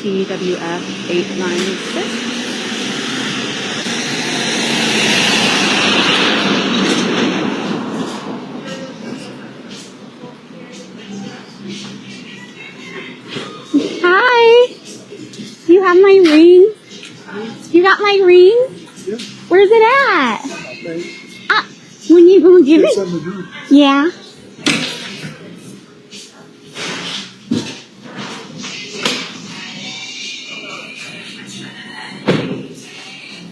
TWF 896. Hi. You have my ring? You got my ring? Yeah. Where's it at? Okay. Ah, when you gonna give it? Something to do. Yeah.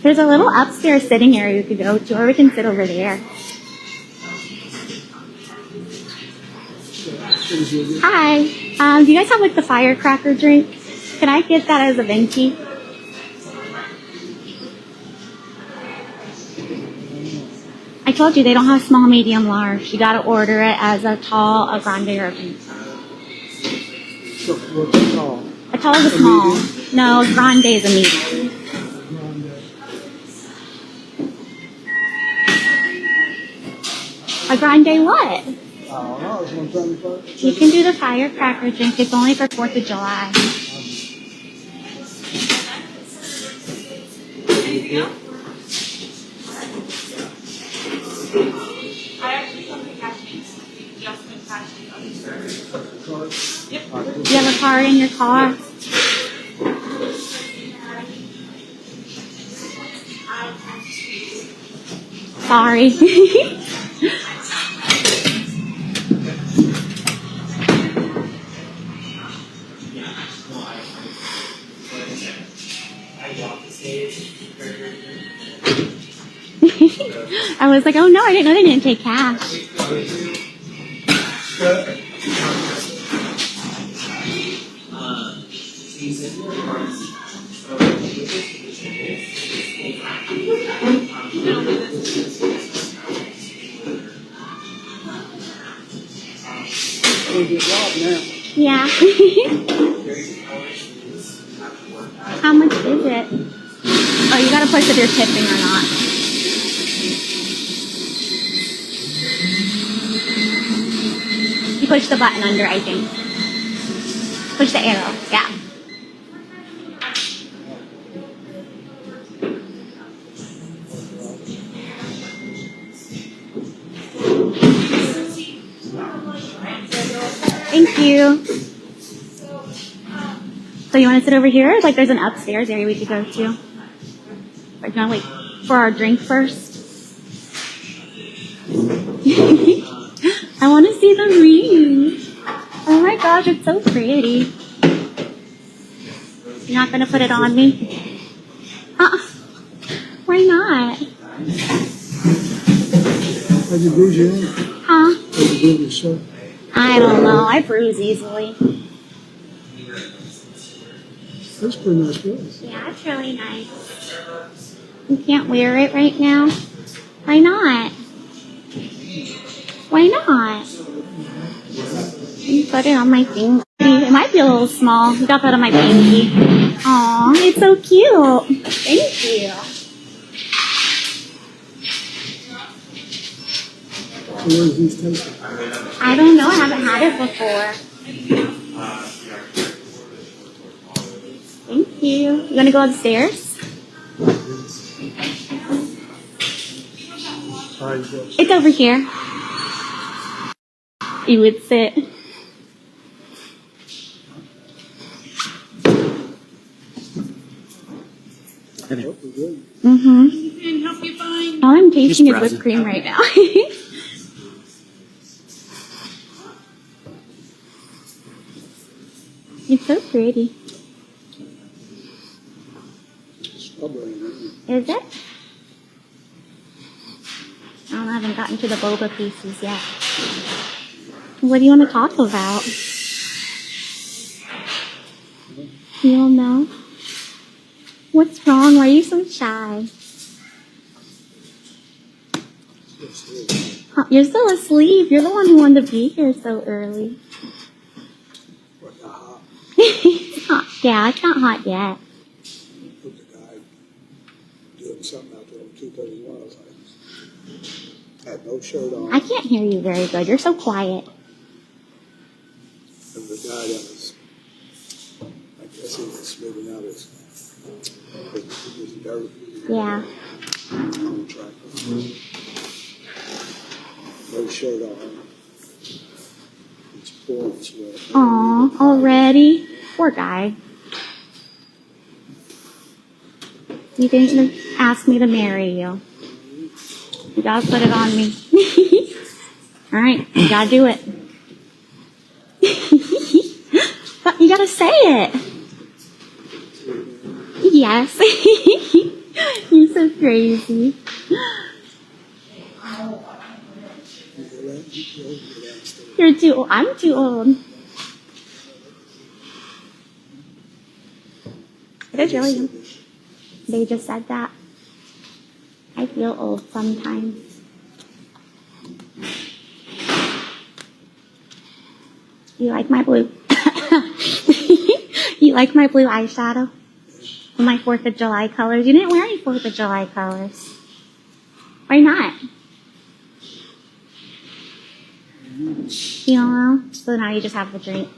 There's a little upstairs sitting area you could go to, or we can sit over there. Hi. Do you guys have like the firecracker drink? Can I get that as a venti? I told you they don't have small, medium, large. You gotta order it as a tall, a grande, or a venti. So what's it called? A tall is a small. No, a grande is a medium. A grande what? I don't know. It's 175. You can do the firecracker drink. It's only for 4th of July. Do you have a card in your car? Sorry. I was like, oh no, I didn't know they didn't take cash. Yeah. How much is it? Oh, you gotta push if you're tipping or not. You push the button under, I think. Push the arrow, yeah. Thank you. So you want to sit over here? Like there's an upstairs area we could go to. Or do you want to wait for our drink first? I want to see the ring. Oh my gosh, it's so pretty. You're not going to put it on me? Why not? How'd you bruise your hand? Huh? How'd you bruise your shirt? I don't know. I bruise easily. That's a pretty nice dress. Yeah, it's really nice. You can't wear it right now? Why not? Why not? You put it on my finger. It might be a little small. You got that on my pinky. Aw, it's so cute. Thank you. So what does these taste like? I don't know. I haven't had it before. Thank you. You want to go upstairs? It's over here. You would sit. Mm-hmm. And help you find. All I'm tasting is whipped cream right now. It's so pretty. Is it? I haven't gotten to the boba pieces yet. What do you want to talk about? You don't know? What's wrong? Why are you so shy? Huh, you're still asleep. You're the one who wanted to be here so early. It's hot. Yeah, it's not hot yet. Put the guy doing something out there on 231. I was like, had no shirt on. I can't hear you very good. You're so quiet. And the guy that was, I guess he was smoothing out his dirt Yeah. on the tractor. No shirt on. It's pouring sweat. Aw, already? Poor guy. You didn't ask me to marry you. You gotta put it on me. Alright, you gotta do it. But you gotta say it. Yes. You're so crazy. You're too old. I'm too old. It is really. They just said that. I feel old sometimes. You like my blue? You like my blue eyeshadow? My 4th of July colors. You didn't wear any 4th of July colors. Why not? You don't know? So now you just have the drink.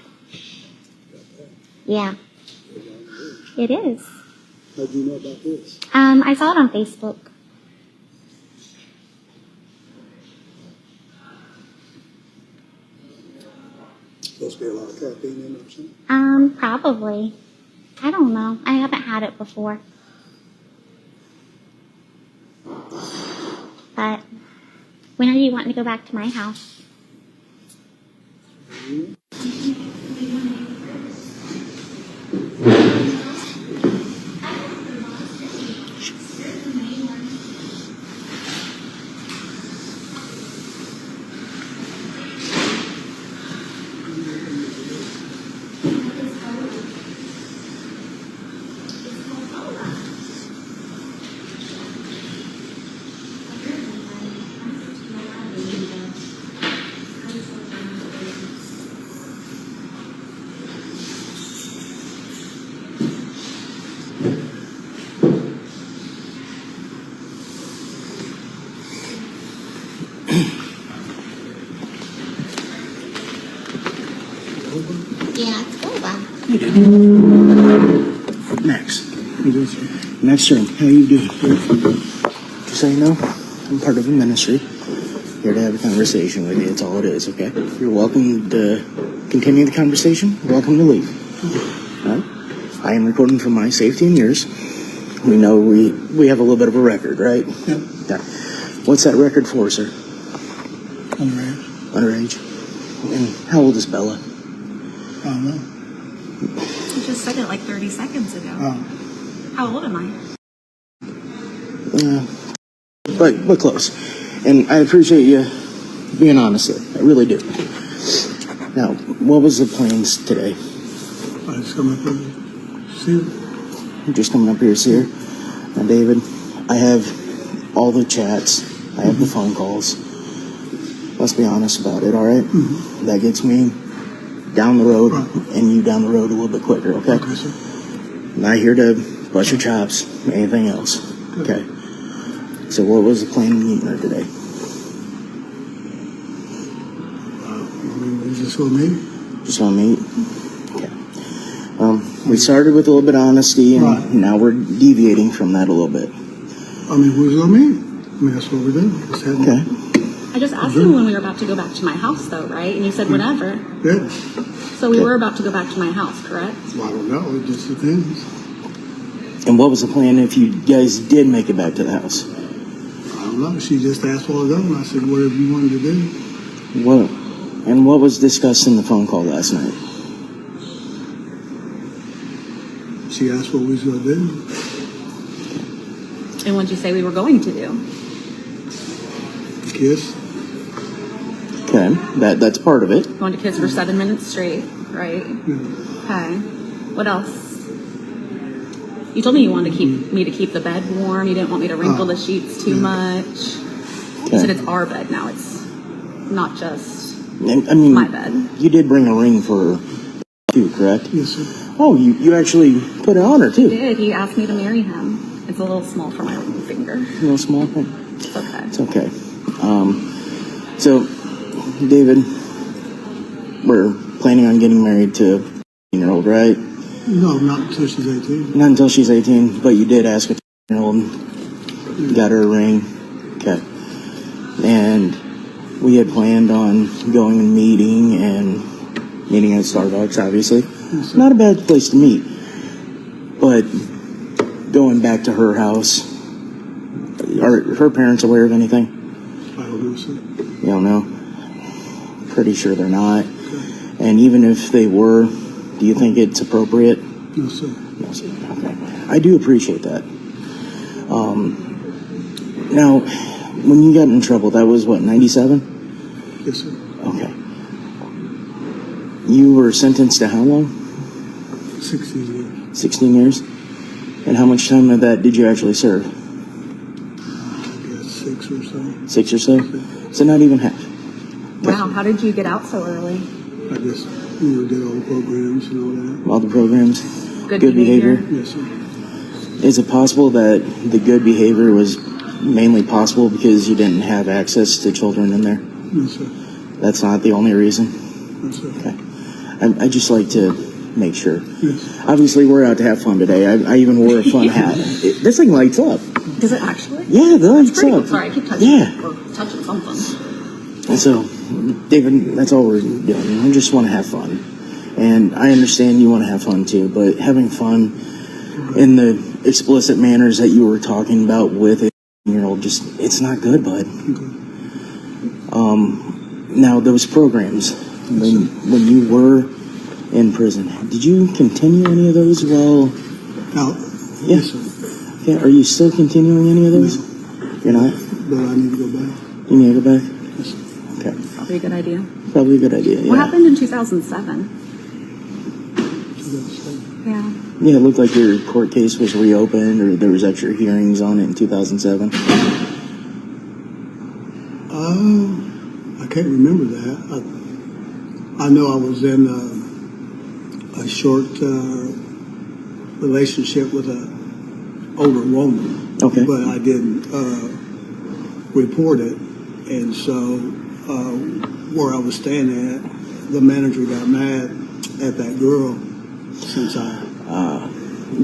Yeah. It is. How do you know about this? I saw it on Facebook. Supposed to be a lot of caffeine in it or something? Probably. I don't know. I haven't had it before. But when are you wanting to go back to my house? Yeah, it's over. Max. Max Stern, how you doing? Just so you know, I'm part of a ministry. Here to have a conversation with you. That's all it is, okay? You're welcome to continue the conversation. You're welcome to leave. All right? I am recording for my safety and yours. We know we have a little bit of a record, right? Yep. Yeah. What's that record for, sir? Underage. Underage. And how old is Bella? I don't know. You just said it like 30 seconds ago. Oh. How old am I? But close. And I appreciate you being honest there. I really do. Now, what was the plans today? I just come up here to see it. You're just coming up here to see her? Now, David, I have all the chats. I have the phone calls. Let's be honest about it, all right? Mm-hmm. That gets me down the road Right. and you down the road a little bit quicker, okay? Okay, sir. I'm not here to bust your chops, anything else. Good. Okay. So what was the plan of meeting her today? We just go meet. Just want to meet? Okay. We started with a little bit of honesty, and Right. now we're deviating from that a little bit. I mean, we was going to meet. I mean, that's what we're doing. Just having, Okay. I just asked you when we were about to go back to my house, though, right? And you said whenever. Yeah. So we were about to go back to my house, correct? Well, I don't know. It just depends. And what was the plan if you guys did make it back to the house? I don't know. She just asked what I done. And I said, whatever you wanted to do. What? And what was discussed in the phone call last night? She asked what we was going to do. And what did you say we were going to do? Kiss. Okay, that's part of it. Going to kiss for 7 minutes straight, right? Yeah. Okay. What else? You told me you wanted to keep the bed warm. You didn't want me to wrinkle the sheets too much. You said it's our bed now. It's not just And, I mean, my bed. you did bring a ring for too, correct? Yes, sir. Oh, you actually put it on her, too. He did. He asked me to marry him. It's a little small for my finger. A little small thing. It's okay. It's okay. So, David, we're planning on getting married to a 15-year-old, right? No, not until she's 18. Not until she's 18, but you did ask a 15-year-old. Got her a ring. Okay. And we had planned on going and meeting at Starbucks, obviously. Yes, Not a bad place to meet. But going back to her house, are her parents aware of anything? I don't know, sir. You don't know? Pretty sure they're not. Okay. And even if they were, do you think it's appropriate? No, sir. No, sir. Okay. I do appreciate that. Now, when you got in trouble, that was what, 97? Yes, sir. Okay. You were sentenced to how long? 16 years. 16 years? And how much time of that did you actually serve? I guess 6 or so. 6 or so? So not even half. Wow, how did you get out so early? I just, did all the programs and all that. All the programs? Good behavior? Yes, sir. Is it possible that the good behavior was mainly possible because you didn't have access to children in there? Yes, sir. That's not the only reason? Yes, sir. Okay. I just like to make sure. Yes. Obviously, we're out to have fun today. I even wore a fun hat. This thing lights up. Does it actually? Yeah, it lights Pretty up. Sorry, I keep touching Yeah. or touching something. And so, David, that's all we're doing. We just want to have fun. And I understand you want to have fun too, but having fun in the explicit manners that you were talking about with a 15-year-old, just, it's not good, bud. Okay. Now, those programs, when you were in prison, did you continue any of those while... Now, Yeah. yes, sir. Yeah, are you still continuing any of those? You're not? But I need to go back. You need to go back? Yes, sir. Okay. Probably a good idea. Probably a good idea, yeah. What happened in 2007? 2007. Yeah. Yeah, it looked like your court case was reopened, or there was extra hearings on it in 2007. I can't remember that. I know I was in a short relationship with an older woman. Okay. But I didn't report it. And so where I was staying at, the manager got mad at that girl since I...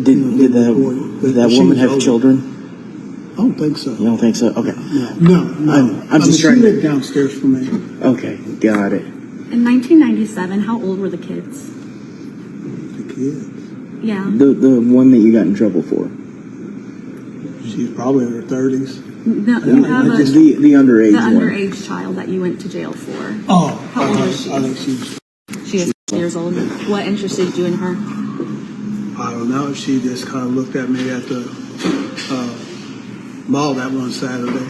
Did that She woman was have older. children? I don't think so. You don't think so? Okay. No. I'm just trying She to- lived downstairs from me. Okay, got it. In 1997, how old were the kids? The kid. Yeah. The one that you got in trouble for. She's probably in her 30s. No, you have I a, just- The underage the one. underage child that you went to jail for. Oh, How old is she? I think she's... She is 6 years old. What interested you in her? I don't know. She just kind of looked at me at the mall that one Saturday.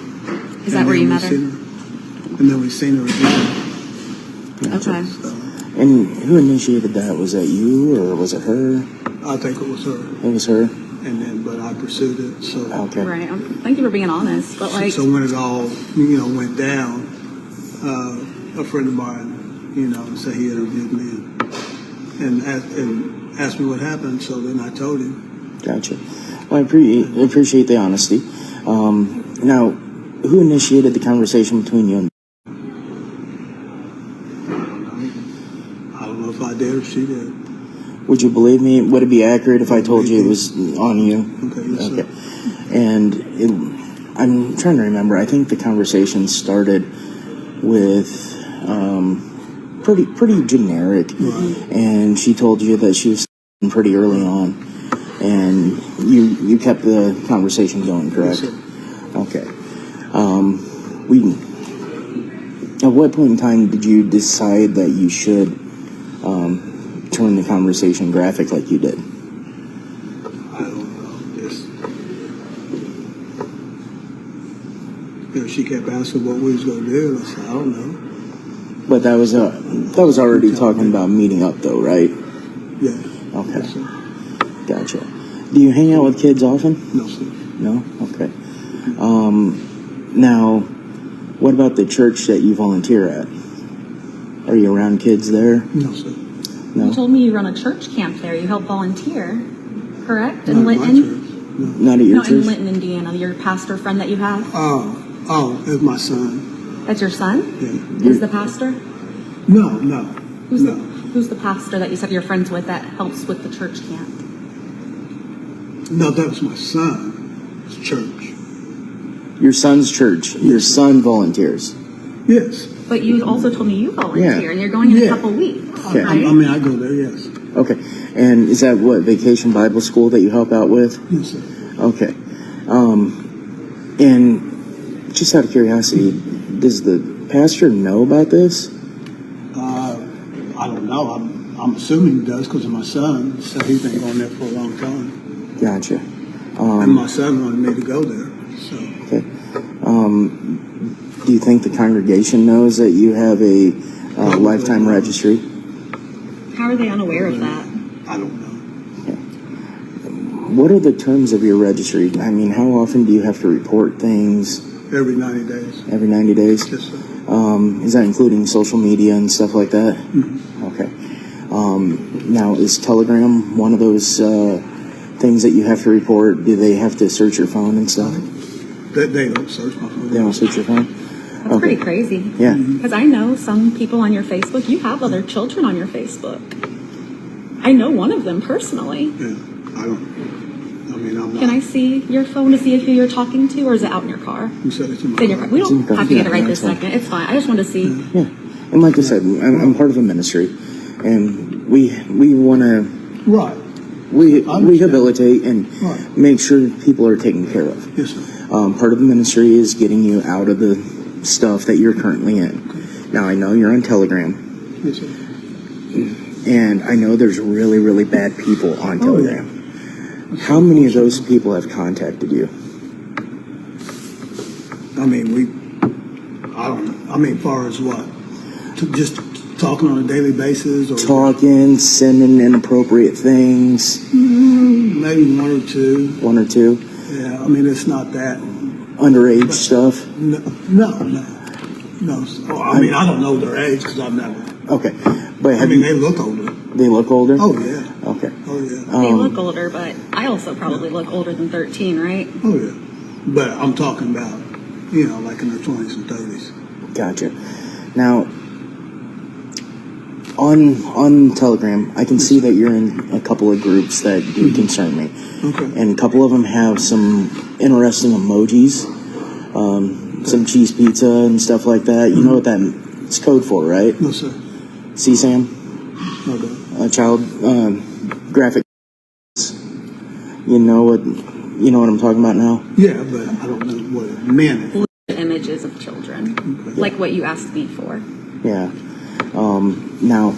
Is that where you met her? And then we seen her again. Okay. So And who initiated that? Was that you, or was it her? I think it was her. It was her? But I pursued it. So Okay. Right. Thank you for being honest. But like, so when it all went down, a friend of mine said he interviewed me and asked me what happened. So then I told him. Gotcha. Well, I appreciate the honesty. Now, who initiated the conversation between you and... I don't know if I did or she did. Would you believe me? Would it be accurate if I told you it was on you? Okay, yes, sir. Okay. And I'm trying to remember. I think the conversation started with pretty generic, Right. and she told you that she was pretty early on, and you kept the conversation going, correct? Yes, sir. Okay. At what point in time did you decide that you should turn the conversation graphic like you did? I don't know. Just she kept asking what we was gonna do. And I said, I don't know. But that was already talking about meeting up, though, right? Yeah. Okay. Yes, sir. Gotcha. Do you hang out with kids often? No, sir. No? Okay. Now, what about the church that you volunteer at? Are you around kids there? No, sir. No. You told me you run a church camp there. You help volunteer, correct? Not In my Linton? church. Not at your No, in church? Linton, Indiana. Your pastor friend that you have? Oh, it's my son. That's your son? Yeah. Is the pastor? No. Who's the pastor that you said you're friends with that helps with the church camp? No, that was my son's church. Your son's church. Your son volunteers. Yes. But you also told me you volunteer, Yeah. and you're going in a Yeah. couple weeks, Okay. right? I mean, I go there, yes. Okay. And is that what, Vacation Bible School that you help out with? Yes, sir. Okay. And just out of curiosity, does the pastor know about this? I don't know. I'm assuming he does because of my son. So he's been going there for a long time. Gotcha. And my son wanted me to go there. So Okay. Do you think the congregation knows that you have a lifetime registry? How are they unaware of that? I don't know. What are the terms of your registry? I mean, how often do you have to report things? Every 90 days. Every 90 days? Yes, sir. Is that including social media and stuff like that? Mm-hmm. Okay. Now, is Telegram one of those things that you have to report? Do they have to search your phone and stuff? They don't search my phone. They don't search your phone? That's pretty crazy. Yeah. Because I know some people on your Facebook, you have other children on your Facebook. I know one of them personally. Yeah, I'm not. Can I see your phone to see if who you're talking to, or is it out in your car? You said it's in my It's in your car. We It's in don't your car. have to get it Yeah, right no, this it's fine. second. It's fine. I just wanted to see. Yeah. And like I said, I'm part of a ministry, and we want to Right. rehabilitate and Right. make sure people are taken care of. Yes, sir. Part of the ministry is getting you out of the stuff that you're currently in. Now, I know you're on Telegram, Yes, sir. and I know there's really, really bad people on Oh, Telegram. How many of those people have contacted you? I mean, far as what? Just talking on a daily basis? Or Talking, sending inappropriate things, maybe one or two. one or two, Yeah, I mean, it's not that. underage stuff. No. Oh, I mean, I don't know their age because I've never. Okay, but I have mean, you, they look older. they look older? Oh, yeah. Okay. Oh, yeah. They look older, but I also probably look older than 13, right? Oh, yeah. But I'm talking about, like in their 20s and 30s. Gotcha. Now, on Telegram, I can see that you're in a couple of groups that do concern me. Okay. And a couple of them have some interesting emojis, some cheese pizza and stuff like that. You know what it's code for, right? No, sir. CSAM, Okay. child graphic. You know what I'm talking about now? Yeah, but I don't know what it meant. Images of children, like what you asked me for. Yeah. Now,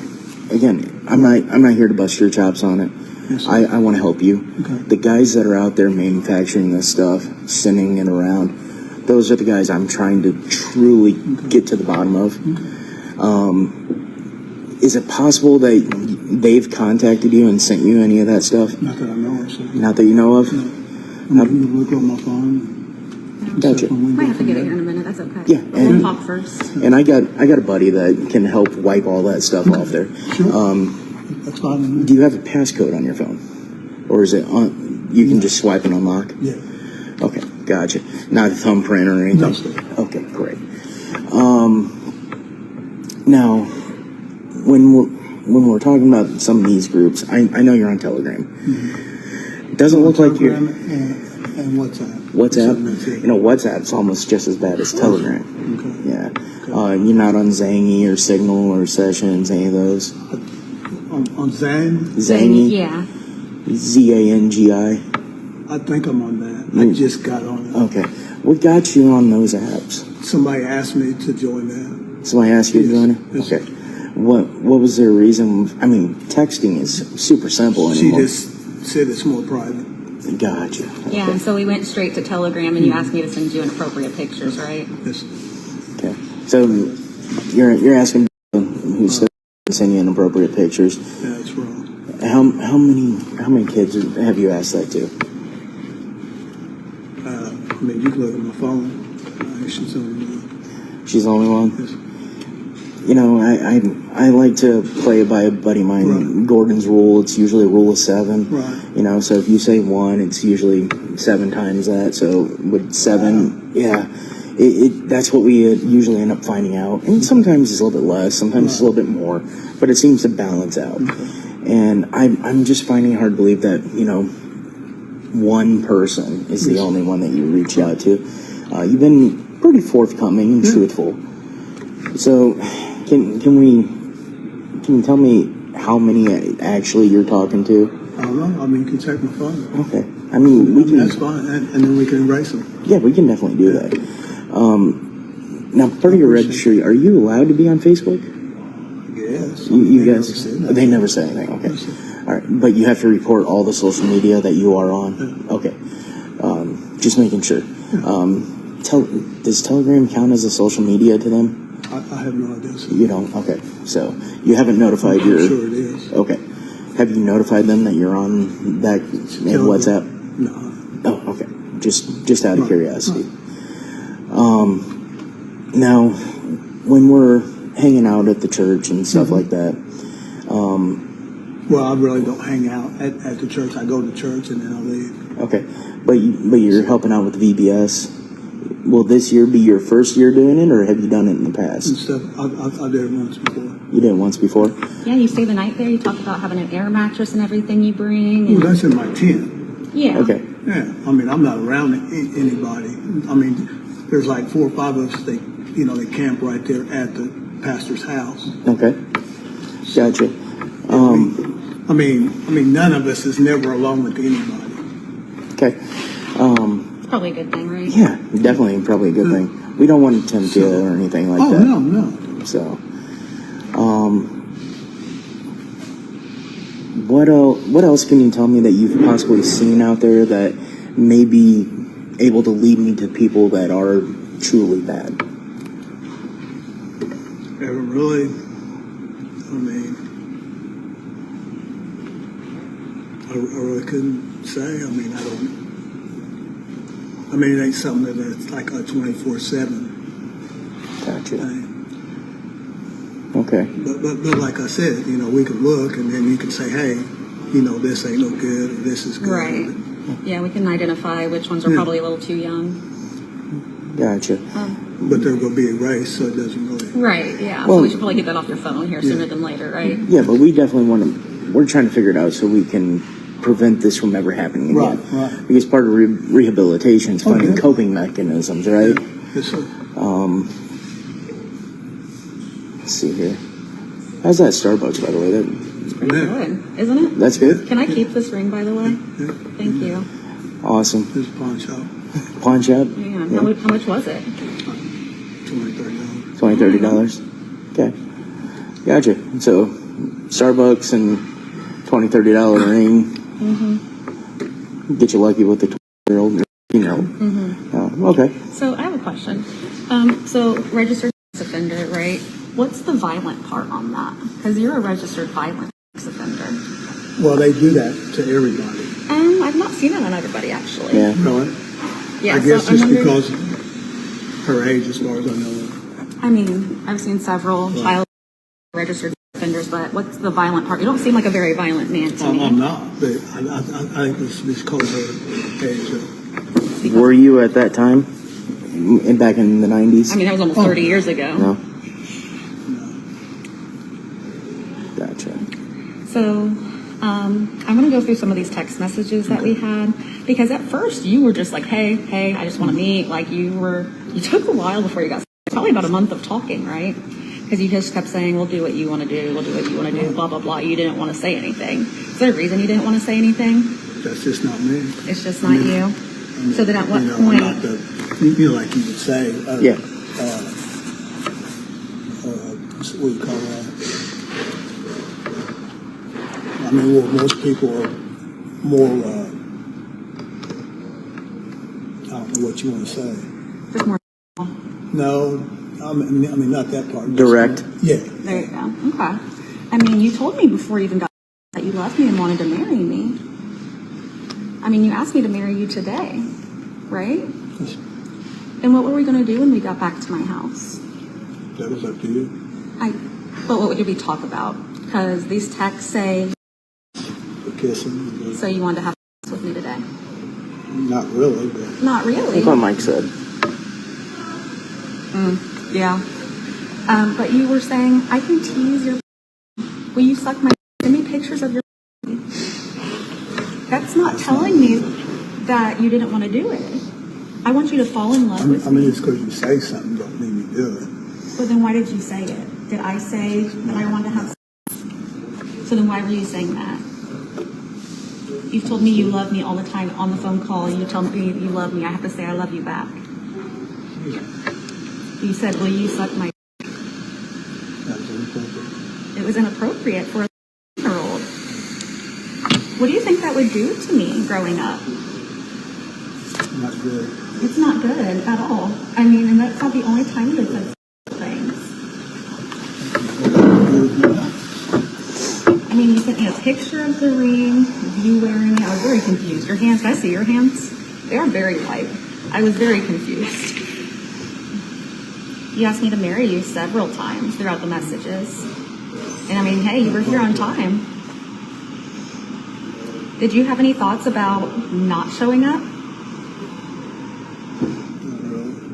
again, I'm not here to bust your chops on it. Yes, sir. I want to help you. Okay. The guys that are out there manufacturing this stuff, sending it around, those are the guys I'm trying to truly get to the bottom of. Is it possible that they've contacted you and sent you any of that stuff? Not that I know of, sir. Not that you know of? No. I'm going to look on my phone. Gotcha. Might have to get it here in a minute. That's okay. Yeah, We'll and- talk first. And I got a buddy that can help wipe all that stuff off there. Sure. That's fine. Do you have a passcode on your phone? Or is it you can just swipe and unlock? Yeah. Okay, gotcha. Not a thumbprint or anything? No, sir. Okay, great. Now, when we're talking about some of these groups, I know you're on Telegram. It doesn't look like you're... And WhatsApp. WhatsApp? WhatsApp's almost just as bad as Telegram. Okay. Yeah. You're not on Zangy or Signal or Sessions, any of those? On Zang, Zangy? Yeah. Zangi? I think I'm on that. I just got on it. Okay. What got you on those apps? Somebody asked me to join that. Somebody asked you to join it? Yes. Okay. What was their reason? I mean, texting is super simple She anymore. just said it's more private. Gotcha. Yeah, Okay. and so we went straight to Telegram, and you asked me to send you inappropriate pictures, right? Yes. Okay. So you're asking who's to send you inappropriate pictures. Yeah, that's wrong. How many kids have you asked that to? I mean, you can look at my phone. She's only one. She's the only one. Yes. you know, I like to play by a buddy of mine, Right. Gordon's rule. It's usually a rule of 7. Right. You know, so if you say 1, it's usually 7 times that. So with 7, yeah, that's what we usually end up finding out. And sometimes it's a little bit less, sometimes it's a little bit more, but it seems to balance out. Okay. And I'm just finding it hard to believe that, you know, one person is the only one that you reach out to. You've been pretty forthcoming and truthful. So, can you tell me how many actually you're talking to? I don't know. I mean, you can check my phone. Okay. I mean, we can. That's fine, and then we can erase them. Yeah, we can definitely do that. Now, part of your registry, are you allowed to be on Facebook? Yes. You They guys, never said that. they never say anything. Okay. All right, but you have to report all the social media that you are on. Yeah. Okay. Just making sure. Does Telegram count as a social media to them? I have no idea. Sir. You don't? Okay. So you haven't notified I'm sure it is. Okay. Have you notified them that you're on that WhatsApp? No. Oh, okay. Just out of Right. curiosity. Now, when we're hanging out at the church and stuff like that, Well, I really don't hang out at the church. I go to church and then I leave. okay, but you're helping out with VBS. Will this year be your first year doing it, or have you done it in the And past? stuff. I did it once before. You did it once before. Yeah, you stay the night there. You talk about having an air mattress and everything you bring. Well, And, that's in my tent. yeah. Okay. Yeah. I mean, I'm not around anybody. I mean, there's like 4 or 5 of us. They camp right there at the pastor's house. Okay. Gotcha. I mean, none of us is never alone with anybody. Okay. It's probably a good thing, right? Yeah, definitely, probably a good thing. We don't want to tempt you or anything like Oh that. no. So, what else can you tell me that you've possibly seen out there that may be able to lead me to people that are truly bad? Ever really? I mean, I really couldn't say. I mean, I don't. I mean, it ain't something that's like a 24/7 Gotcha. thing. Okay. But like I said, we could look and then you could say, hey, this ain't no good or this is good. Right. Yeah, we can identify which ones are Yeah. probably a little too young. Gotcha. But they're going to be erased, so it doesn't really. Right, yeah. Well- So we should probably get that off your phone here sooner than later, right? Yeah, but we definitely want to. We're trying to figure it out so we can prevent this from ever happening again. Right. Because part of rehabilitation is finding Okay. coping mechanisms, right? Yes, sir. Let's see here. How's that Starbucks, by the way? Pretty Yeah. good, isn't it? That's good. Can I keep this ring, by the way? Yeah. Thank you. Awesome. There's a pawn shop. Pawn shop. Man, Yeah. how much was it? $20, $30. $20, $30. Okay. Gotcha. So, Starbucks and $20, $30 ring. Get you lucky with the 20-year-old, 15-year-old. Okay. So I have a question. So registered sex offender, right? What's the violent part on that? Because you're a registered violent sex offender. Well, they do that to everybody. I've not seen that on everybody, actually. Yeah. Really? Yeah, I guess so I'm just wondering- because of her age, as far as I know. I mean, I've seen several child registered offenders, but what's the violent part? You don't seem like a very violent man to me. I'm not, but I think it's because of her age. Were you at that time? Back in the 90s? I mean, that was almost 30 years ago. No? Gotcha. So, I'm going to go through some of these text messages that we had, because at first you were just like, hey, I just want to meet. Like you took a while before you got, probably about a month of talking, right? Because you just kept saying, we'll do what you want to do, we'll do what you want to do, blah, blah, blah. You didn't want to say anything. Is there a reason you didn't want to say anything? That's just not me. It's just not you? So then at what I'm point? not the, like you would say. Yeah. What do you call that? I mean, well, most people are more, I don't know what you want to say. Just more. No, I mean not that part. Direct. Yeah. There you go. Okay. I mean, you told me before you even got that you loved me and wanted to marry me. I mean, you asked me to marry you today, right? And what were we going to do when we got back to my house? That was up to you. But what did we talk about? Because these texts say, The kissing. so you wanted to have sex with me today. Not really, but Not really. That's what Mike said. Yeah. But you were saying, I can tease your. Will you suck my? Send me pictures of your. That's not telling me that you didn't want to do it. I want you to fall in love with I mean, me. it's because you say something don't mean you do it. But then why did you say it? Did I say that I wanted to have sex? So then why were you saying that? You've told me you love me all the time on the phone call. You tell me you love me. I have to say I love you back. You said, will you suck my... That's inappropriate. It was inappropriate for a 7-year-old. What do you think that would do to me growing up? Not good. It's not good at all. I mean, and that's not the only time you said things. I mean, you sent me a picture of the ring, of you wearing it. I was very confused. Your hands, can I see your hands? They are very white. I was very confused. You asked me to marry you several times throughout the messages. And I mean, hey, you were here on time. Did you have any thoughts about not showing up?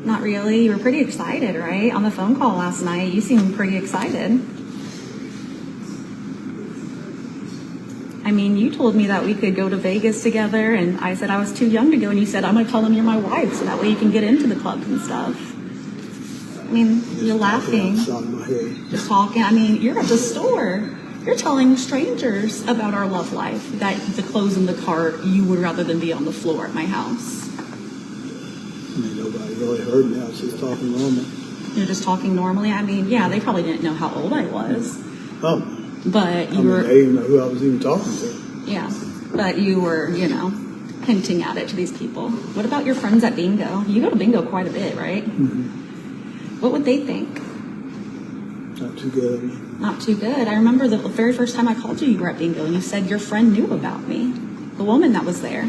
Not really. You were pretty excited, right? On the phone call last night, you seemed pretty excited. I mean, you told me that we could go to Vegas together, and I said I was too young to go, and you said, I'm going to tell them you're my wife, so that way you can get into the clubs and stuff. I mean, you're laughing, just talking. I mean, you're at the store. You're telling strangers about our love life, that the clothes in the cart, you would rather than be on the floor at my house. I mean, nobody really heard me. I was just talking normal. You're just talking normally? I mean, yeah, they probably didn't know how old I was. Oh. But you I mean, were... they didn't know who I was even talking to. Yeah, but you were, you know, hinting at it to these people. What about your friends at bingo? You go to bingo quite a bit, right? Mm-hmm. What would they think? Not too good. I mean, Not too good. I remember the very first time I called you, you were at bingo, and you said your friend knew about me. The woman that was there.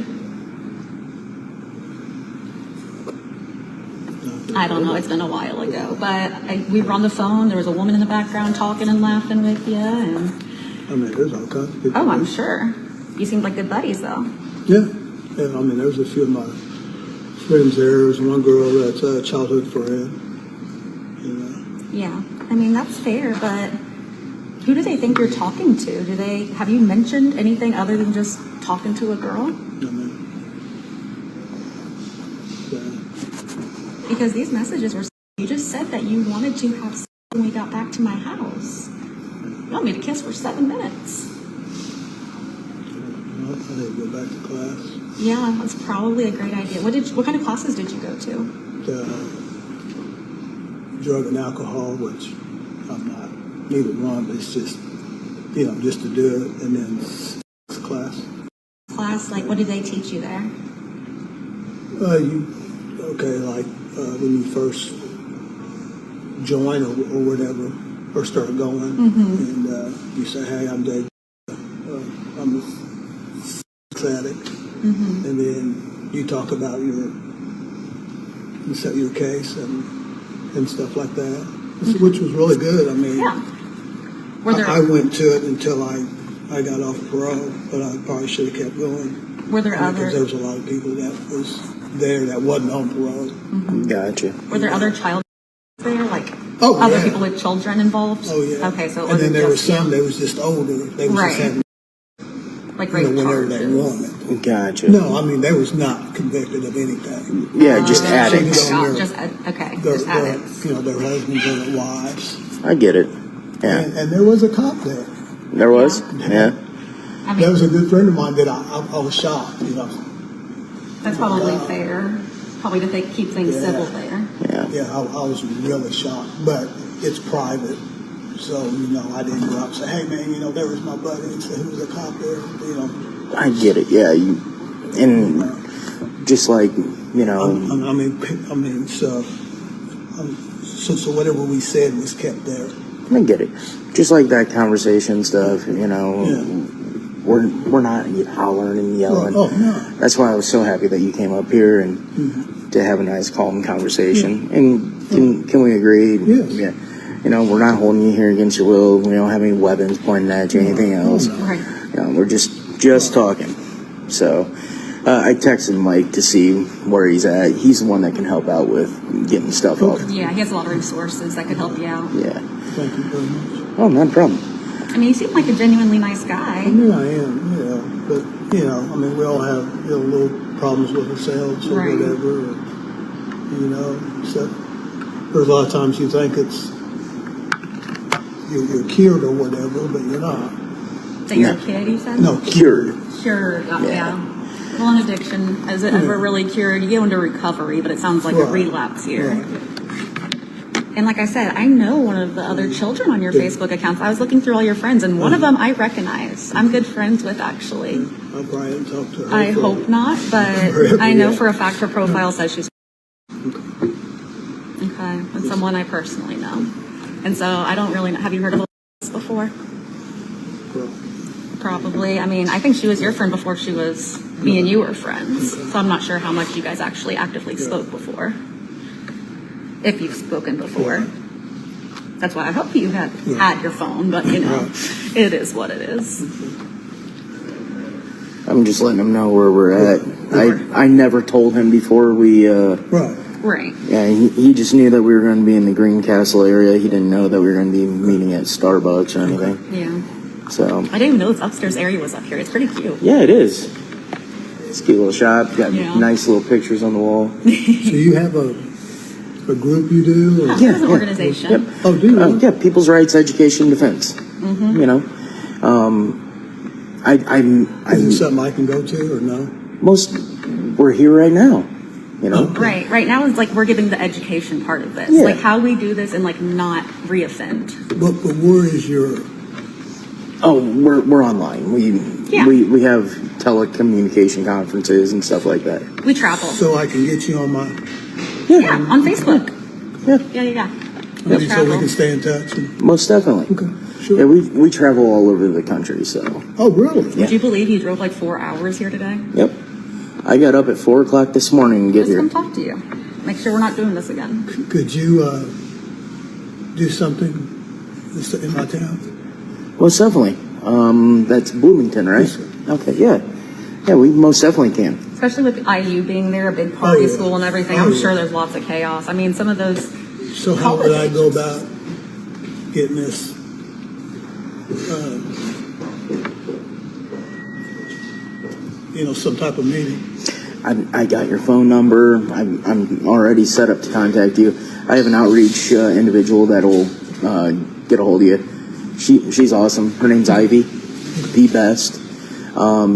I don't know, it's been a while ago, but we were on the phone, there was a woman in the background talking and laughing with you, and... I mean, there's all kinds of people. Oh, I'm sure. You seemed like good buddies, though. Yeah. I mean, there's a few of my friends there. There's one girl that's a childhood friend. You know. Yeah, I mean, that's fair, but who do they think you're talking to? Have you mentioned anything other than just talking to a girl? I mean, Because these messages were, you just said that you wanted to have sex when we got back to my house. You want me to kiss for 7 minutes. well, I need to go back to class. Yeah, that's probably a great idea. What kind of classes did you go to? Drug and alcohol, which I'm not neither one, but it's just, you know, just to do it, and then class. Class, like, what do they teach you there? When you first join or whatever, or start going, and you say, hey, I'm Dave, I'm a sex addict, and then you talk about you set your case and stuff like that, which was really good. I mean, I went to it until I got off parole, but I probably should have kept going. Were there because there was a lot of people that was there that wasn't on parole. Gotcha. Were there other child there, like other people with children involved? Oh yeah. Okay, so it and wasn't then there was just some you. that was just older. They was just having like rape whenever they charges. wanted. Gotcha. No, I mean they was not convicted of anything. Yeah, just addicts. Just addicts. You know, their husbands and their wives. I get it. Yeah. And there was a cop there. There was? Yeah. I mean, That was a good friend of mine that I was shocked, you know. that's probably fair. Probably to keep things civil there. Yeah. Yeah, I was really shocked, but it's private. So, you know, I didn't go out and say, hey, man, you know, there was my buddy. And say, who was a cop there? You know. I get it, yeah. And just like, you know. So whatever we said was kept there. I get it. Just like that conversation stuff, you know. Yeah. We're not hollering and yelling. Oh, no. That's why I was so happy that you came up here and to have a nice, calm conversation. Yeah. And can we agree? Yes. Yeah. you know, we're not holding you here against your will. We don't have any weapons pointed at you, anything else. Right. You know, we're just talking. So I texted Mike to see where he's at. He's the one that can help out with getting stuff up. Yeah, he has a lot of resources that could help you out. Yeah. Thank you very much. Oh, not a problem. I mean, you seem like a genuinely nice guy. I mean, I am, you know, but, you know, I mean, we all have, you know, little problems with ourselves or Right. whatever, or, you know, so there's a lot of times you think you're cured or whatever, but you're not. That you're a kid, you said? No, Cured. Sure, yeah. Well, an addiction, is it ever really cured? You go into recovery, but it sounds like a Right. relapse here. Right. And like I said, I know one of the other children on your Facebook accounts. I was looking through all your friends, and one of them I recognize. I'm good friends with, actually. I probably haven't talked to her. I for- hope not, but I know for a fact her profile says she's okay, and someone I personally know. And so I don't really know. Have you heard of this before? Well, Probably. I mean, I think she was your friend before she was me and you were friends. So I'm not sure how much you guys actually actively spoke before. If you've spoken before. That's why I hope you had your phone, but you know, it is what it is. I'm just letting him know where we're at. I never told him before we, right. Right. yeah, he just knew that we were going to be in the Greencastle area. He didn't know that we were going to be meeting at Starbucks or anything. Yeah. So, I didn't even know this upstairs area was up here. It's pretty cute. yeah, it is. It's a cute little shop. Got nice little pictures on the wall. So you have a group you do? Or? It's an organization. Yep. Oh, do you? Yeah, People's Rights Education Defense. You know, Is it something I can go to or no? we're here right now. You know, Right now it's like we're giving the education part of this. Yeah. Like how we do this and like not reoffend. But where is your? we're online. We have telecommunication conferences and stuff like that. We travel. So I can get you on my. Yeah, on Facebook. Yeah, Yeah. So we can stay in touch. And, most definitely. okay, sure. Yeah, we travel all over the country. So, Oh, really? Would you believe you drove like 4 hours here today? yep. I got up at 4:00 this morning to get Let's here. come talk to you. Make sure we're not doing this again. Could you do something in my town? Most definitely. That's Bloomington, right? Yes, sir. Okay, yeah. Yeah, we most definitely can. Especially with IU being there, a big party yeah. school and everything. Oh, I'm yeah. sure there's lots of chaos. I mean, some of those. So how would I go about getting this? Some type of meeting. I got your phone number. I'm already set up to contact you. I have an outreach individual that'll get a hold of you. She's awesome. Her name's Ivy, the best.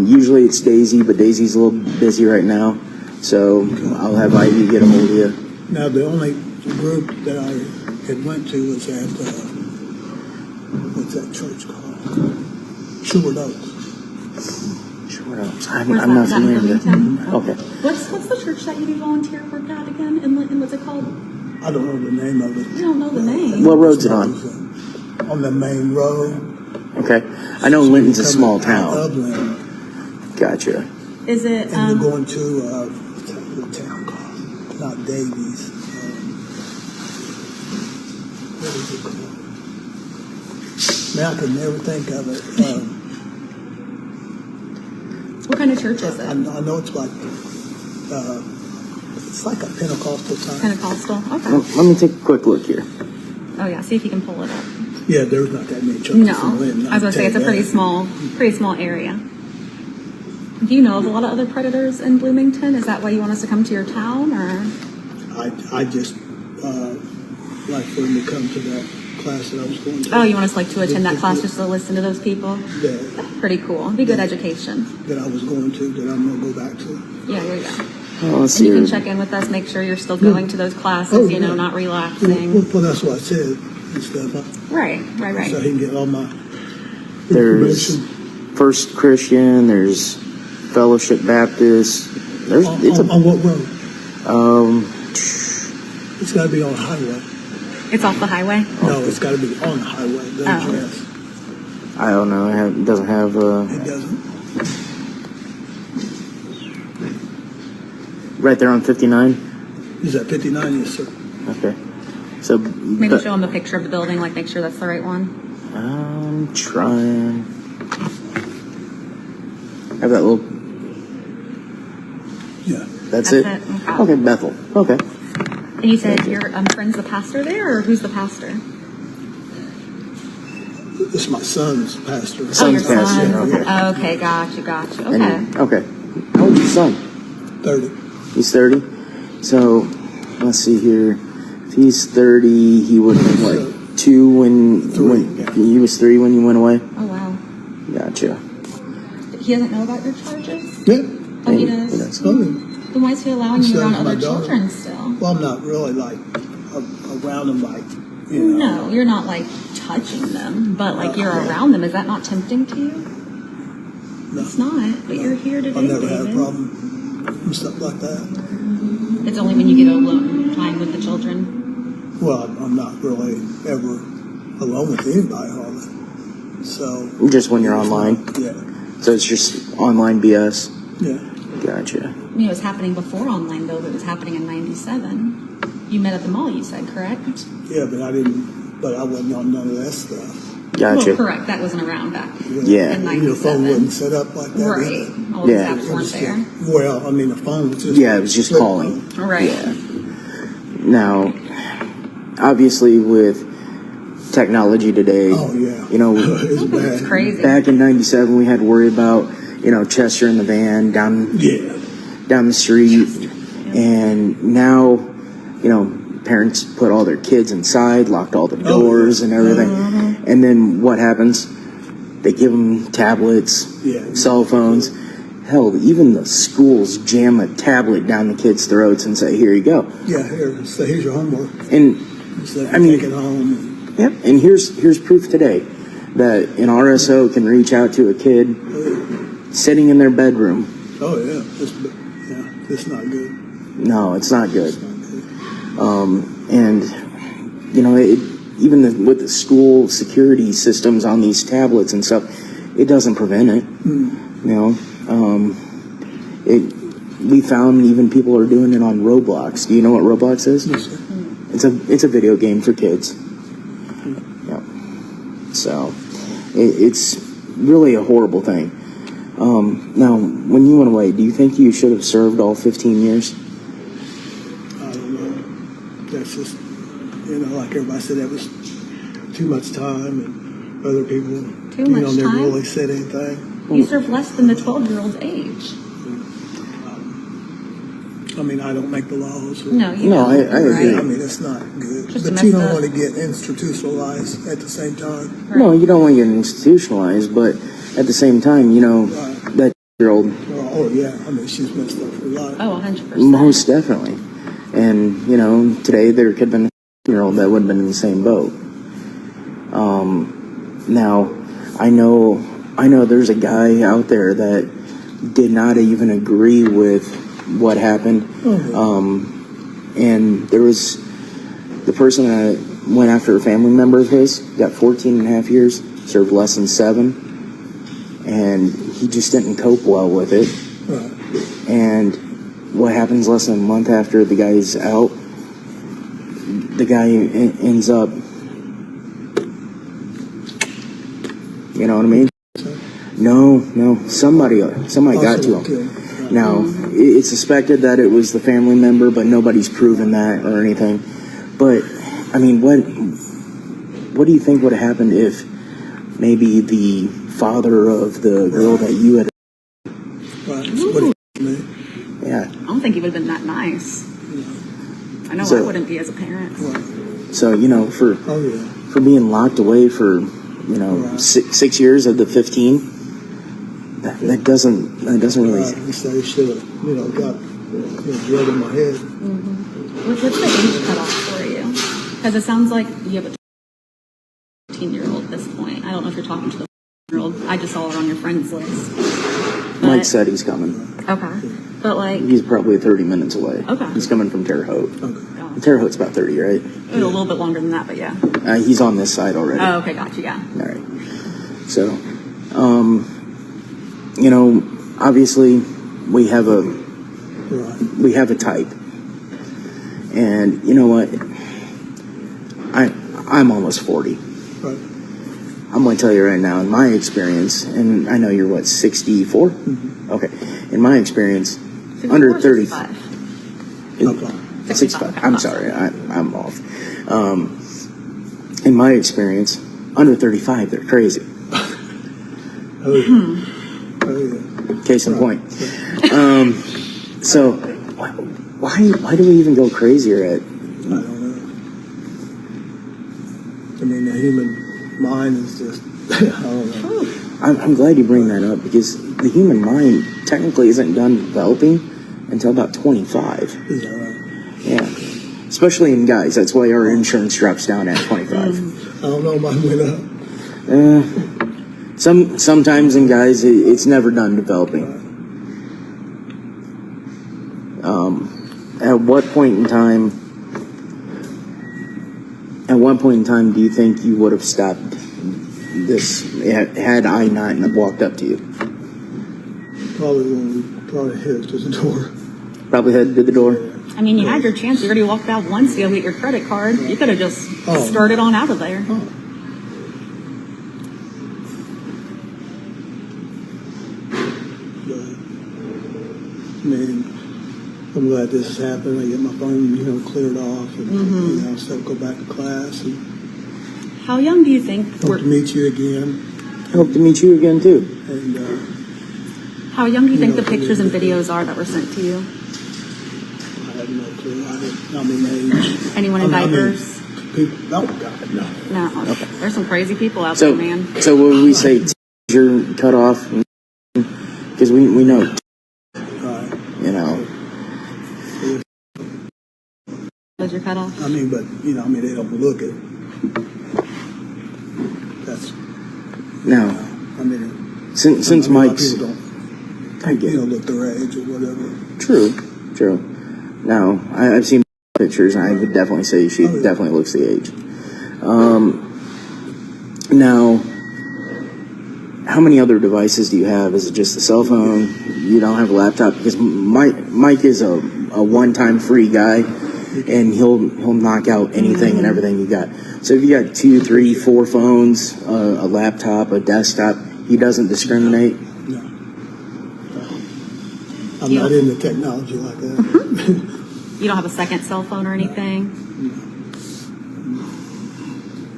Usually it's Daisy, but Daisy's a little busy right now. So I'll have Ivy get a hold of you. Now, the only group that I had went to was at, what's that church called? Short Oaks. Sure. I'm Where's not that? familiar with Bloomington? that. Okay. What's the church that you do volunteer work at again? And what's it called? I don't know the name of it. I don't know the name. What road's it on? On the main road. Okay. I know Linton's a small Coming out of town. Linton, Is Gotcha. it? and you're going to, what's that little town called? Not Davies. What is it called? Man, I could never think of it. What kind of church is I it? know it's like a Pentecostal type. Pentecostal. Okay. Let me take a quick look here. Oh yeah. See if you can pull it up. Yeah, there's not that many churches No, in Linton. I was gonna say it's a pretty small area. Do you know of a lot of other predators in Bloomington? Is that why you want us to come to your town, or? I just like for them to come to that class that I was going to. Oh, you want us to attend that class just to listen to those people? That, Pretty cool. It'd be good education. that I was going to, that I'm going to go back to. Yeah. Oh, let's And see. you can check in with us, make sure you're still going to those classes, not relapsing. Well, that's what I said and stuff. Right. So he can get all my There's information. First Christian. There's Fellowship Baptist. There's On what road? um. It's got to be on the highway. It's off the highway? No, it's got to be on the highway. The address. I don't know. It doesn't have. It doesn't. Right there on 59. Is that 59? Yes, sir. Okay. So Maybe show them a picture of the building, like make sure that's the right one. I'm trying. Have that little. Yeah. That's it. Okay, Bethel. Okay. And you said your friend's the pastor there, or who's the pastor? This is my son's pastor. Son's your pastor. son. Okay. Okay, gotcha. Okay. And, okay. How old's your son? 30. He's 30. So let's see here. If he's 30, he would have been what, 2 when Yeah. he was 3 when you went away. Oh wow. Gotcha. He doesn't know about your charges? Yeah. Oh, he does. Oh, yeah. Then why is he allowing you So around is my other daughter. children still? Well, I'm not really like around them, like, you know. No, you're not like touching them, but like you're around them. Is that not tempting to you? No. It's not, but you're here today, I've never had a David. problem with stuff like that. It's only when you get alone time with the children. Well, I'm not really ever alone with anybody hardly. So. Just when you're online? Yeah. So it's just online BS? Yeah. Gotcha. I mean, it was happening before online, though. It was happening in '97. You met at the mall, you said, correct? Yeah, but I wasn't on none of that stuff. Gotcha. Well, correct. That wasn't around back Yeah. in Your phone 97. wasn't set up like that. Right. Either. All the Yeah. apps weren't there. Well, I mean, the phone was just. Yeah, it was just calling. Right. Yeah. Now, obviously with technology today, Oh, yeah. you know, It's bad. It's crazy. back in '97 we had to worry about, you know, Chester in the van down the street. And now, you know, parents put all their kids inside, locked all the doors and everything. And then what happens? They give them tablets, cell phones. Hell, even the schools jam a tablet down the kids' throats and say, here you go. Yeah, here, so here's your homework. And So I mean- take it home. yep, and here's proof today that an RSO can reach out to a kid sitting in their bedroom. Oh, yeah. It's not good. No, it's not good. It's not good. And you know, even with the school security systems on these tablets and stuff, it doesn't prevent it. You know, we found even people are doing it on Roblox. Do you know what Roblox is? Yes, sir. It's a video game for kids. Yeah. So it's really a horrible thing. Now, when you went away, do you think you should have served all 15 years? I don't know. That's just, you know, like everybody said, that was too much time, and other people, Too much never time? really said anything. You served less than the 12-year-old's age. I mean, I don't make the laws. No, you No, don't. I agree. I mean, it's not good. Just a But you messed don't up- want to get institutionalized at the same time. No, you don't want to get institutionalized, but at the same time, you know, that year-old, Oh, yeah. I mean, she's messed up for a lot. Oh, 100%. most definitely. And, you know, today there could have been a year-old that would have been in the same boat. Now, I know there's a guy out there that did not even agree with what happened. And there was the person that went after a family member of his, got 14 and a half years, served less than 7, and he just didn't cope well with it. Right. And what happens less than a month after the guy's out, the guy ends up, you know what I mean? No, somebody got to him. Now, it's suspected that it was the family member, but nobody's proven that or anything. But, I mean, what do you think would have happened if maybe the father of the girl that you had... Right. That's what it me. Yeah. I don't think he would have been that nice. I know So- I wouldn't be as a parent. Right. So, you know, for Oh, yeah. being locked away for, you know, Right. 6 years of the 15, that doesn't really... Right. He said he should have, got drilled in my head. What's the age cutoff for you? Because it sounds like you have a 15-year-old at this point. I don't know if you're talking to the 15-year-old. I just saw her on your friends list. Mike But- said he's coming. Okay. But like, He's probably 30 minutes away. Okay. He's coming from Terre Haute. Okay. Terre Haute's about 30, right? a little bit longer than that, but yeah. He's on this side already. Oh, okay, gotcha, yeah. All right. So, you know, obviously we have Right. a type, and you know what? I'm almost 40. Right. I'm going to tell you right now, in my experience, and I know you're, what, 64? Mm-hmm. Okay. In my experience, 64 under or 30... 65? Okay. 65. I'm sorry. I'm off. In my experience, under 35, they're crazy. Oh, yeah. Oh, yeah. Case in point. So, why do we even go crazier at... I don't know. I mean, the human mind is just, I don't know. I'm glad you bring that up, because the human mind technically isn't done developing until about 25. Is that right? Yeah. Especially in guys. That's why our insurance drops down at 25. I don't know, mine went up. Sometimes in guys, it's never done developing. At what point in time do you think you would have stopped this had I not walked up to you? Probably when we headed to the door. Probably headed to the door? I mean, you had your chance. You already walked out once to go get your credit card. You could have just started on out of there. Oh. But, I mean, I'm glad this has happened. I get my phone, cleared off, and stuff. Go back to class, and How young do you think hope to meet you again. Hope to meet you again, too. And How young do you think the pictures and videos are that were sent to you? I had no clue. I mean, age. Anyone in diapers? People, oh God, no. No. Okay. There's some crazy people out So, there, man. so what would we say? You're cut off? Because we know, Right. Was your cutoff? I mean, but they don't look it. That's now, I mean, since a lot of Mike's... people I get it. look their age or whatever. True. Now, I've seen pictures, and I would definitely say she definitely looks the age. Now, how many other devices do you have? Is it just a cell phone? You don't have a laptop? Because Mike is a one-time free guy, and he'll knock out anything and everything you got. So if you got 2, 3, 4 phones, a laptop, a desktop, he doesn't discriminate. No. I'm not into technology like that. You don't have a second cell phone or anything?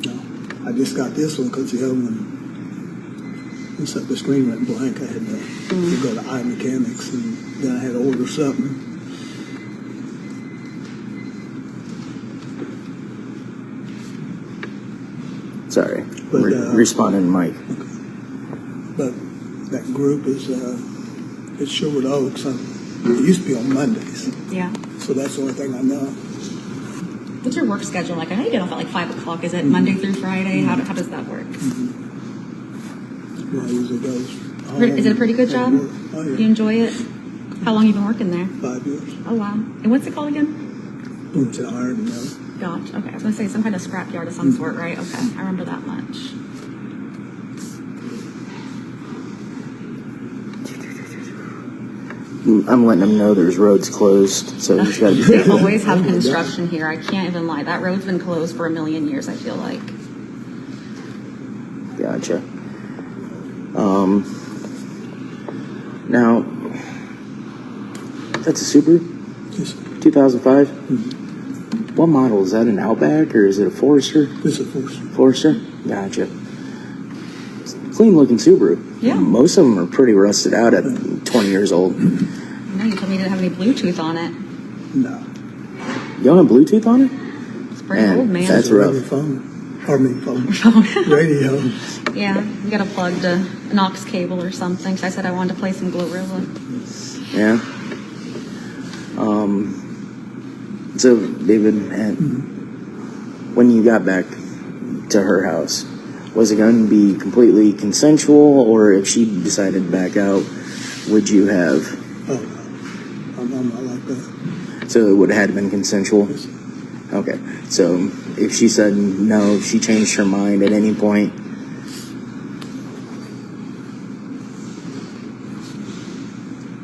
No. I just got this one because, when the screen went blank, I had to go to iMechanics, and then I had to order something. Sorry. But, Responding to Mike. But that group is it's Sherwood Oaks. It used to be on Mondays, Yeah. so that's the only thing I know. What's your work schedule like? I know you get off at like 5 o'clock. Is it Monday through Friday? How does that work? Well, I usually goes home. Is it a pretty good job? Oh, yeah. You enjoy it? How long you been working there? 5 years. Oh, wow. And what's it called again? Bloomington Iron Mill. Gotcha. Okay. I was going to say some kind of scrapyard of some sort, right? Okay. I remember that much. I'm letting him know there's roads closed, so he's got to be They careful. always have construction here. I can't even lie. That road's been closed for a million years, I feel like. Gotcha. Now, that's a Subaru? Yes. 2005? What model? Is that an Outback or is it a Forester? It's a force. Forester? Gotcha. Clean looking Subaru. Yeah. Most of them are pretty rusted out at 20 years old. No, you told me you didn't have any Bluetooth on it. No. You don't have Bluetooth on it? It's pretty old, man. That's rough. Phone. Radio. Yeah, you got to plug an aux cable or something. So I said I wanted to play some Glorilla. Yeah. So, David, when you got back to her house, was it going to be completely consensual, or if she decided to back out, would you have? Oh, no. I'm not like that. So it would have had been consensual? Yes. Okay. So if she said no, if she changed her mind at any point?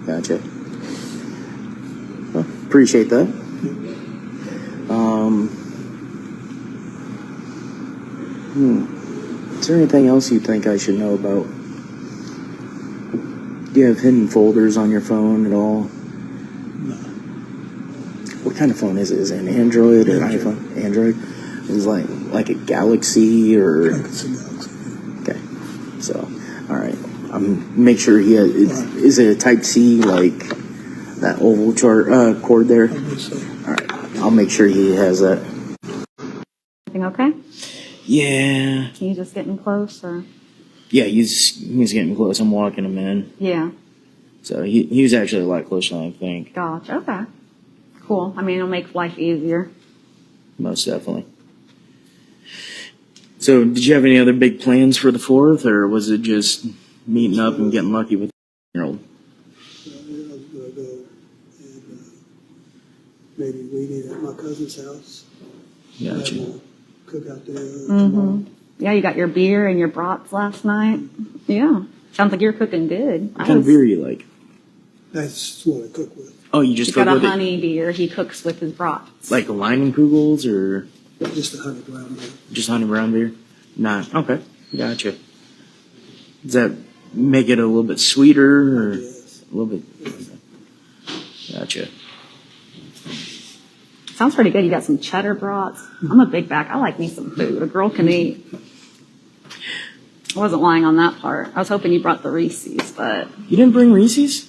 Gotcha. Well, appreciate that. Is there anything else you think I should know about? Do you have hidden folders on your phone at all? No. What kind of phone is it? Is it an Android or an iPhone? Android? Is it like a Galaxy or? I think it's a Galaxy. Okay. So, all right. Make sure he has. Is it a Type C, like that oval cord there? I believe so. All right. I'll make sure he has that. Everything okay? Yeah. You just getting close, or? Yeah, he's getting close. I'm walking him in. Yeah. So he was actually a lot closer than I think. Gotcha. Okay. Cool. I mean, it'll make life easier. Most definitely. So, did you have any other big plans for the 4th, or was it just meeting up and getting lucky with the 4-year-old? I was going to go and maybe read at my cousin's house. Gotcha. And, cook out there tomorrow. Yeah, you got your beer and your brats last night. Yeah. Sounds like you're cooking good. What kind of beer you like? That's what I cook with. Oh, you just He's cook got a with honey beer. He cooks with his brats. it? Like Leinenkugels or Just 100 gram beer. just honey brown beer? Nah. Okay. Gotcha. Does that make it a little bit sweeter or Yes. a little bit? Gotcha. Sounds pretty good. You got some cheddar brats. I'm a big back. I like me some food. A girl can eat. I wasn't lying on that part. I was hoping you brought the Reese's, but You didn't bring Reese's?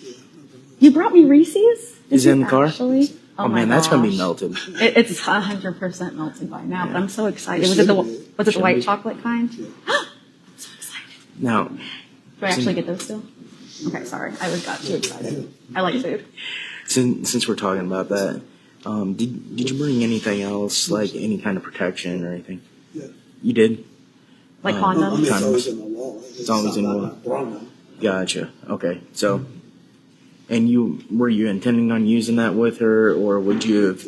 you brought me Reese's? Is it in the car? Actually? Oh, my man, that's gonna be gosh. melted. It's 100% melted by now, but I'm so excited. It Was it the should be. white chocolate kind? I'm so excited. Now, Do I actually get those still? Okay, sorry. I got too excited. I like food. since we're talking about that, did you bring anything else, like any kind of protection or anything? Yeah. You did? Like I condoms? mean, it's Condoms. always in the wall. It's always in the wall. wall. Gotcha. Okay. So, and were you intending on using that with her, or would you have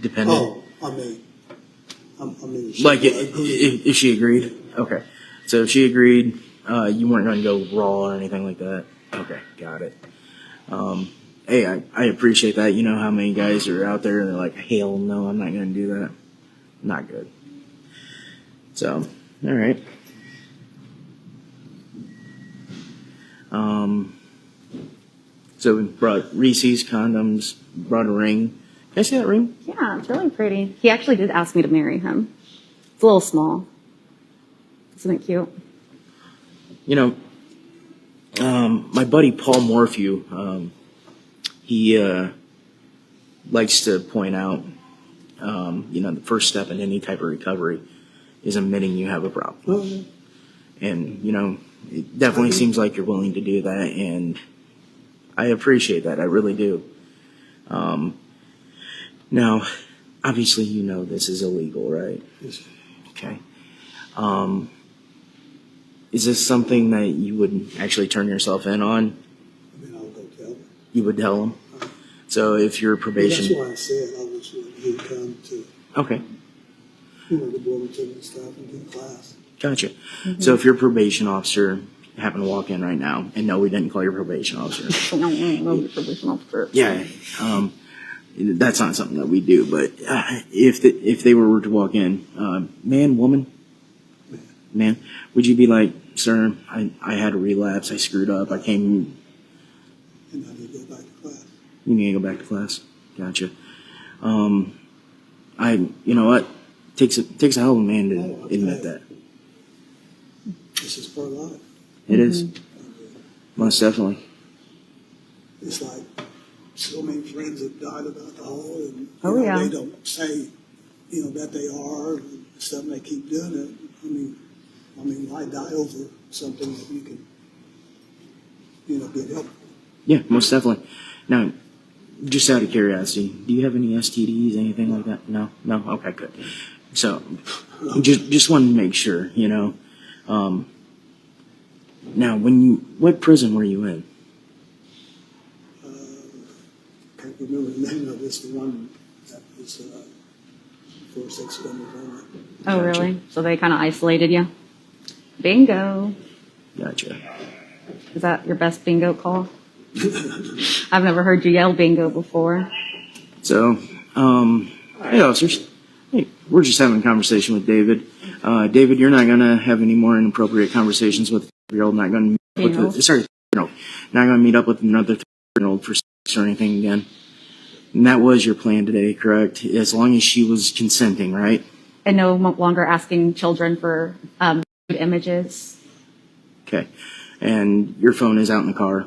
depended? Oh, I mean, Like, if she agreed? Okay. So if she agreed, you weren't going to go raw or anything like that? Okay, got it. Hey, I appreciate that. You know how many guys are out there and they're like, hell no, I'm not going to do that. Not good. So, all right. So we brought Reese's condoms, brought a ring. Can I see that ring? Yeah, it's really pretty. He actually did ask me to marry him. It's a little small. Isn't it cute? You know, my buddy Paul Morphew, he likes to point out, the first step in any type of recovery is admitting you have a problem. Oh, yeah. And, it definitely seems like you're willing to do that, and I appreciate that. I really do. Now, obviously, this is illegal, right? Yes. Okay. Is this something that you would actually turn yourself in on? I mean, I'll go tell them. You would tell them? So if your probation... That's why I said I wish he'd come to, Okay, the Bloomington and stuff and do class. gotcha. So if your probation officer happened to walk in right now, and no, we didn't call your probation officer. Yeah, that's not something that we do, but if they were to walk in, man, woman, man, would you be like, sir, I had a relapse, I screwed up, I came... And I need to go back to class. You need to go back to class. Gotcha. You know what? Takes a hell of a man to admit that. This is part of life. It is. Most definitely. It's like so many friends have died of alcohol, and yeah. they don't say, that they are and stuff, and they keep doing it. I mean, why die over something that you can, get help? Yeah, most definitely. Now, just out of curiosity, do you have any STDs, anything like that? No? Okay, good. So, just wanted to make sure, Now, what prison were you in? Can't remember the name of it. It's the one that was 4 6 members on it. Oh, really? So they kind of isolated you? Bingo. Gotcha. Is that your best bingo call? I've never heard you yell bingo before. So, hey officers. Hey, we're just having a conversation with David. David, you're not gonna have any more inappropriate conversations with a 3-year-old. Not gonna meet up with not gonna meet up with another 3-year-old for sex or anything again. And that was your plan today, correct? As long as she was consenting, right? And no longer asking children for images. Okay. And your phone is out in the car.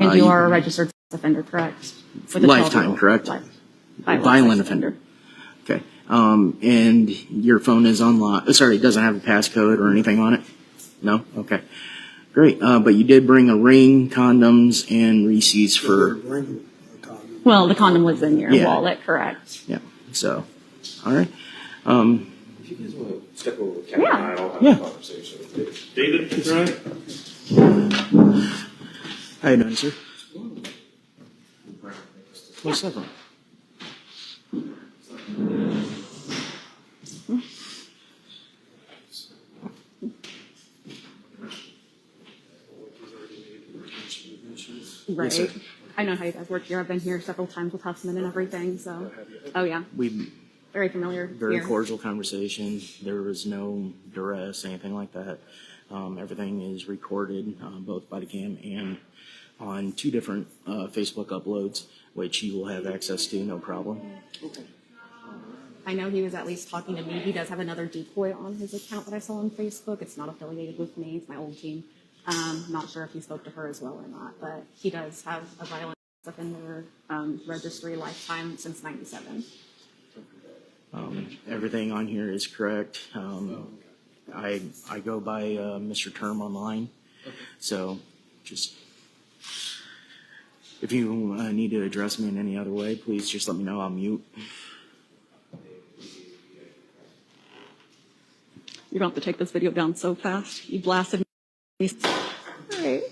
And you are a registered sex offender, correct? With a Lifetime, correct? Violent offender. Okay. And your phone is unlocked. Sorry, it doesn't have a passcode or anything on it? No? Okay. Great. But you did bring a ring, condoms, and receipts for... Well, the condom was in your wallet, correct? Yeah. So, all right. If you guys want to step over with Kevin and I'll have a conversation with David. David, right? How you doing, sir? What's up? Right. Yes, sir. I know how you guys work here. I've been here several times with Huffman and everything, so. Oh, yeah. We Very familiar very here. cordial conversation. There was no duress, anything like that. Everything is recorded, both body cam and on 2 different Facebook uploads, which you will have access to, no problem. I know he was at least talking to me. He does have another decoy on his account that I saw on Facebook. It's not affiliated with me. It's my old team. Not sure if he spoke to her as well or not, but he does have a violent offender registry lifetime since '97. Everything on here is correct. I go by Mr. Term online, so just if you need to address me in any other way, please just let me know. I'll mute. You're going to have to take this video down so fast. You blasted me. All right.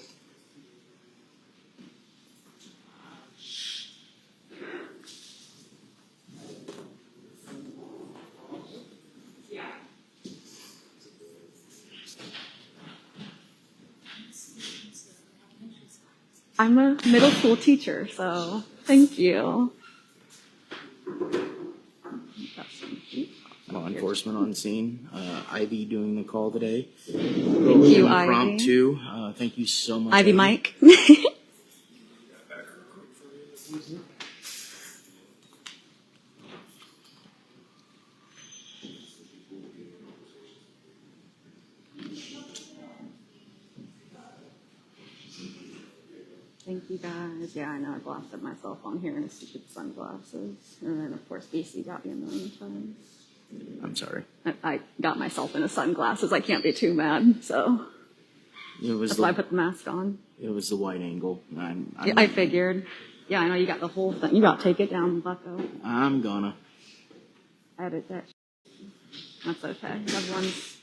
I'm a middle school teacher, so thank you. Law enforcement on scene. Ivy doing the call today. Thank you, Ivy. Impromptu. Thank you so much. Ivy Mike. Thank you guys. Yeah, I know I blasted myself on here in stupid sunglasses. And then, of course, BC got me a million times. I'm sorry. I got myself in a sunglasses. I can't be too mad, so It was that's why I put the mask on. It was the wide angle. I figured. Yeah, I know you got the whole thing. You got to take it down, bucko. I'm gonna. Edit that. That's okay.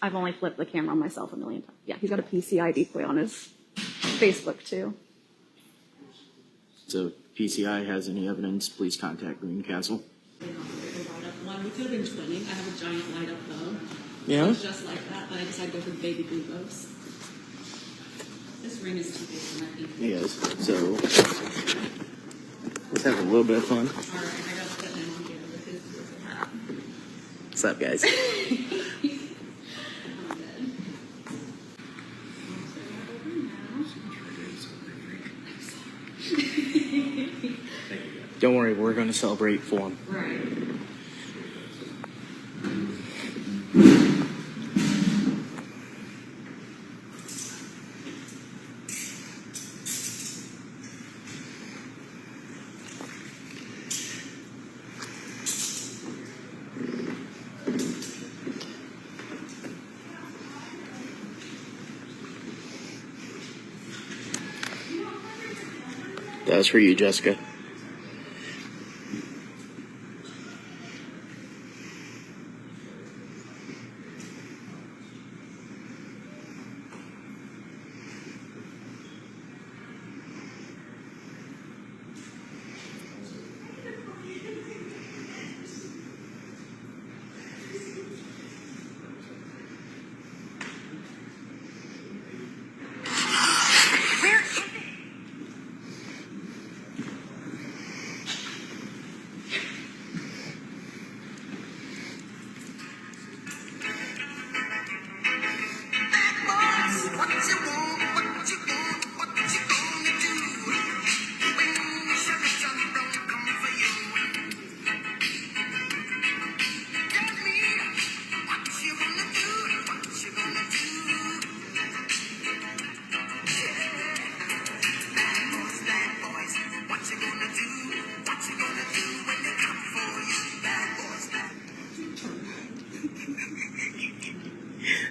I've only flipped the camera on myself a million times. Yeah, he's got a PCI decoy on his Facebook, too. So PCI has any evidence, please contact Greencastle. One, we could have been twinning. I have a giant light up bow. Yeah? It's just like that, but I decided to go for the baby blue bows. This ring is too big for my pinky. Yes. So let's have a little bit of fun. Alright, I gotta put him on here with his hat. What's up, guys? Don't worry, we're going to celebrate for him. Right. That was for you, Jessica.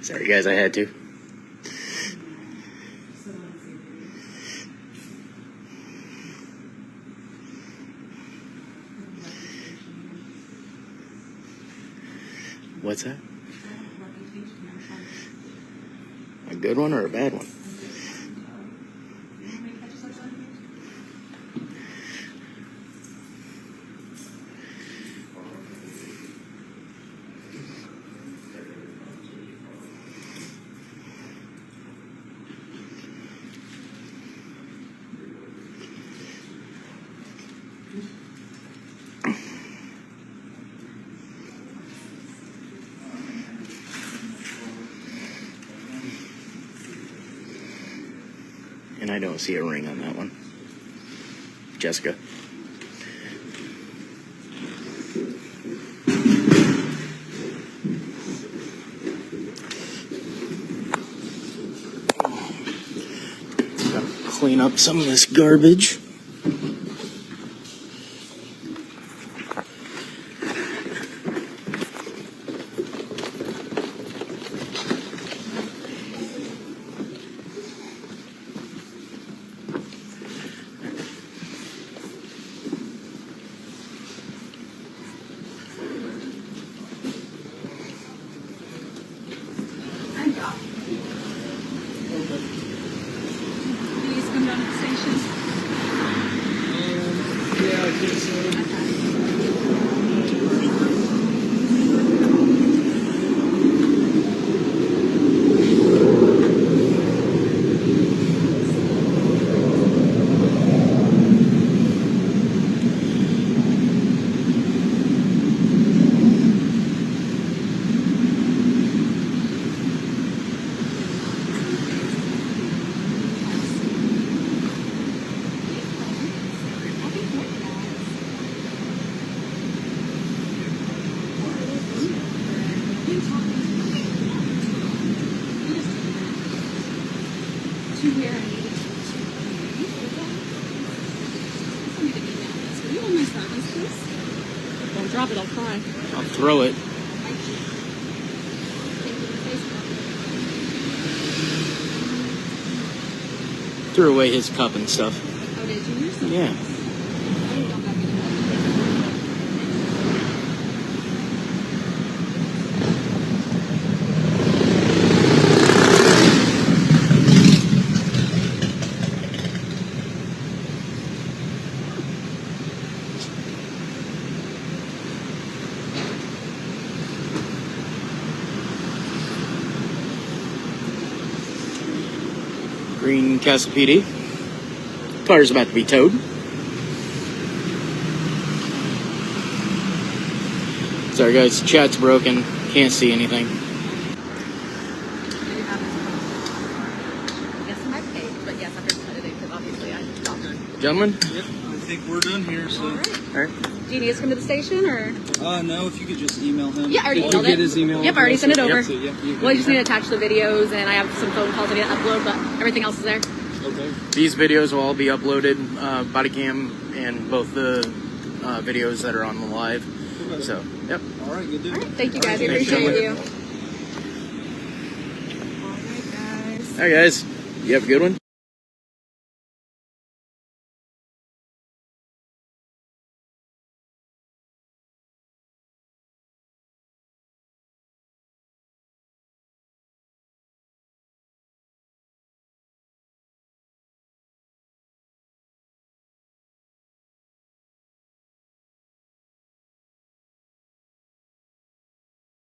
Sorry, guys, I had to. What's that? A good one or a bad one? And I don't see a ring on that one. Jessica. Gotta clean up some of this garbage. Please come down to the station. Yeah, I think so. Don't drop it, I'll cry. I'll throw it. Threw away his cup and stuff. Oh, did you? Yeah. Green Castle PD. Car's about to be towed. Sorry guys, chat's broken. Can't see anything. Yes, my page, but yes, I'm just editing because obviously I stopped her. Gentlemen? Yep, I think we're done here, so. Alright. Do you need us to come to the station or? No, if you could just email him. Yeah, I already Did you emailed get it. his email? Yep, I already sent it over. So, yeah, you Well, I just need to attach the videos and I have some phone calls I need to upload, but everything else is there. Okay. These videos will all be uploaded, body cam and both the videos that are on the live. Okay. So, yep. All right, good deal. All right, thank you guys. I Thanks, appreciate gentlemen. you. All right, guys. Alright guys, you have a good one?